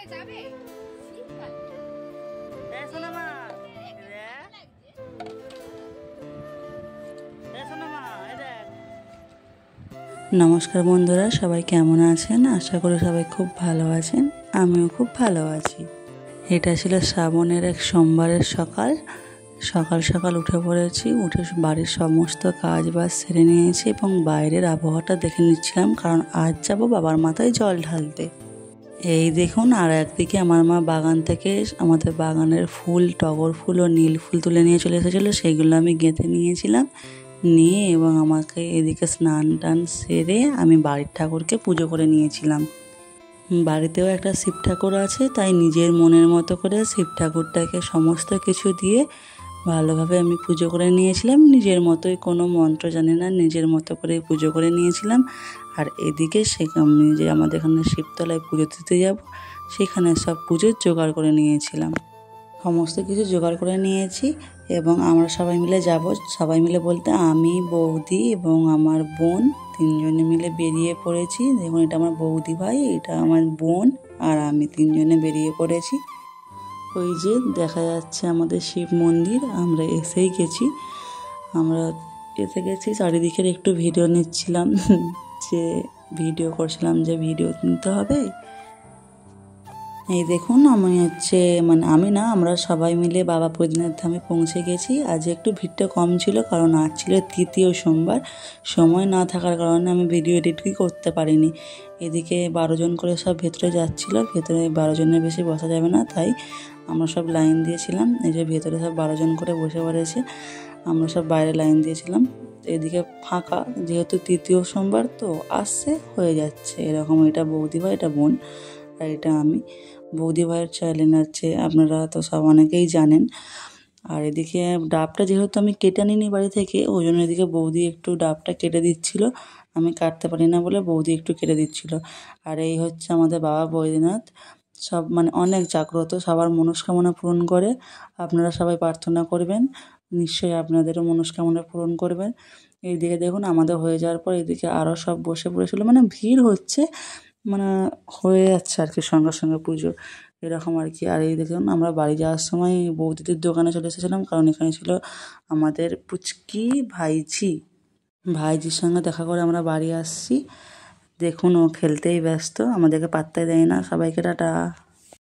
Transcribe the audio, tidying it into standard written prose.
নমস্কার বন্ধুরা, সবাই কেমন আছেন? আশা করি সবাই খুব ভালো আছেন। আমিও খুব ভালো আছি। এটা ছিল শ্রাবণের এক সোমবারের সকাল সকাল উঠে পড়েছি। উঠে বাড়ির সমস্ত কাজ বাজ সেরে নিয়েছি এবং বাইরের আবহাওয়াটা দেখে নিচ্ছিলাম, কারণ আজ যাব বাবার মাথায় জল ঢালতে। এই দেখুন, আর একদিকে আমার মা বাগান থেকে আমাদের বাগানের ফুল, টগর ফুল ও নীল ফুল তুলে নিয়ে চলে এসেছিলো। সেইগুলো আমি গেঁথে নিয়েছিলাম নিয়ে এবং আমাকে এদিকে স্নান টান সেরে আমি বাড়ির ঠাকুরকে পুজো করে নিয়েছিলাম। বাড়িতেও একটা শিব ঠাকুর আছে, তাই নিজের মনের মতো করে শিব ঠাকুরটাকে সমস্ত কিছু দিয়ে ভালোভাবে আমি পুজো করে নিয়েছিলাম। নিজের মতোই, কোনো মন্ত্র জানি না, নিজের মতো করে পুজো করে নিয়েছিলাম। আর এদিকে আমি যে আমাদের এখানে শিবতলায় পুজো দিতে যাব, সেখানে সব পুজোর জোগাড় করে নিয়েছিলাম। সমস্ত কিছু জোগাড় করে নিয়েছি এবং আমরা সবাই মিলে যাব। সবাই মিলে বলতে আমি, বৌদি এবং আমার বোন তিনজনে মিলে বেরিয়ে পড়েছি। দেখুন, এটা আমার বৌদি ভাই, এটা আমার বোন আর আমি তিনজনে বেরিয়ে পড়েছি। ওই যে দেখা যাচ্ছে আমাদের শিব মন্দির, আমরা এসেই গেছি। আমরা এসে গেছি, চারিদিকের একটু ভিডিও নিচ্ছিলাম, যে ভিডিও করছিলাম যে ভিডিও নিতে হবে। এই দেখুন, আমরা সবাই মিলে বাবা বৈদ্যনাথ ধামে পৌঁছে গেছি। আজ একটু ভিড়টা কম ছিল, কারণ আজ ছিল তৃতীয় সোমবার। সময় না থাকার কারণে আমি ভিডিও এডিটই করতে পারিনি। এদিকে 12 জন করে সব ভেতরে যাচ্ছিলো। ভেতরে 12 জনের বেশি বসা যাবে না, তাই আমরা সব লাইন দিয়েছিলাম। এই যে ভেতরে সব 12 জন করে বসে পড়েছে, আমরা সব বাইরে লাইন দিয়েছিলাম। এদিকে ফাঁকা, যেহেতু তৃতীয় সোমবার তো আসছে হয়ে যাচ্ছে এরকম। এটা বৌদি ভাই, এটা বোন, আর এটা আমি। বৌদি ভাইয়ের চ্যানেল আছে, আপনারা তো সব অনেকেই জানেন। আর এদিকে ডাবটা যেহেতু আমি কেটে নিইনি বাড়ি থেকে, ওই জন্য এদিকে বৌদি একটু ডাবটা কেটে দিচ্ছিল। আমি কাটতে পারি না বলে বৌদি একটু কেটে দিচ্ছিল। আর এই হচ্ছে আমাদের বাবা বৈদ্যনাথ, সব অনেক জাগ্রত, সবার মনস্কামনা পূরণ করে। আপনারা সবাই প্রার্থনা করবেন, নিশ্চয়ই আপনাদেরও মনস্কামনা পূরণ করবেন। এইদিকে দেখুন, আমাদের হয়ে যাওয়ার পর এদিকে আরও সব বসে পড়েছিল, ভিড় হচ্ছে, হয়ে যাচ্ছে আর কি সঙ্গে সঙ্গে পুজো, এরকম আর কি। আর এই দেখুন, আমরা বাড়ি যাওয়ার সময় বৌদিদের দোকানে চলে এসেছিলাম, কারণ এখানে ছিল আমাদের পুচকি ভাইজির সঙ্গে দেখা করে আমরা বাড়ি আসছি। দেখুন, ও খেলতেই ব্যস্ত, আমাদেরকে পাত্তাই দেয় না। সবাইকে টাটা।